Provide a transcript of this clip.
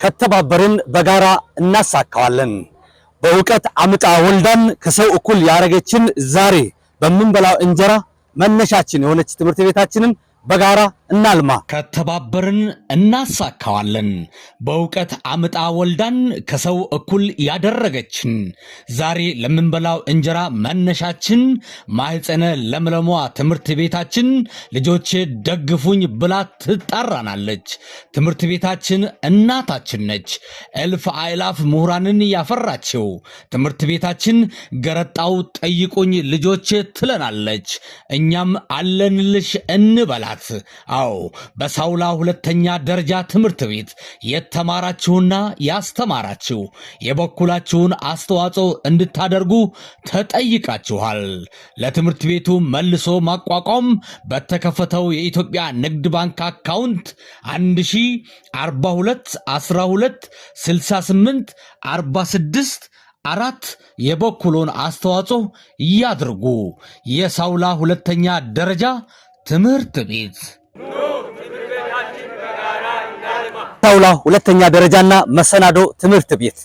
ከተባበርን በጋራ እናሳካዋለን። በእውቀት አምጣ ወልዳን ከሰው እኩል ያረገችን ዛሬ በምንበላው እንጀራ መነሻችን የሆነች ትምህርት ቤታችንን በጋራ እናልማ። ከተባበርን እናሳካዋለን። በእውቀት አምጣ ወልዳን ከሰው እኩል ያደረገችን ዛሬ ለምንበላው እንጀራ መነሻችን ማህፀነ ለምለሟ ትምህርት ቤታችን ልጆቼ ደግፉኝ ብላ ትጣራናለች። ትምህርት ቤታችን እናታችን ነች። እልፍ አእላፍ ምሁራንን ያፈራችው ትምህርት ቤታችን ገረጣው ጠይቁኝ ልጆቼ ትለናለች። እኛም አለንልሽ እንበላ። አዎ በሳውላ ሁለተኛ ደረጃ ትምህርት ቤት የተማራችሁና ያስተማራችሁ የበኩላችሁን አስተዋጽኦ እንድታደርጉ ተጠይቃችኋል። ለትምህርት ቤቱ መልሶ ማቋቋም በተከፈተው የኢትዮጵያ ንግድ ባንክ አካውንት 1042 12 68 46 4 የበኩሉን አስተዋጽኦ ያድርጉ። የሳውላ ሁለተኛ ደረጃ ትምህርት ቤት ሳውላ ሁለተኛ ደረጃና መሰናዶ ትምህርት ቤት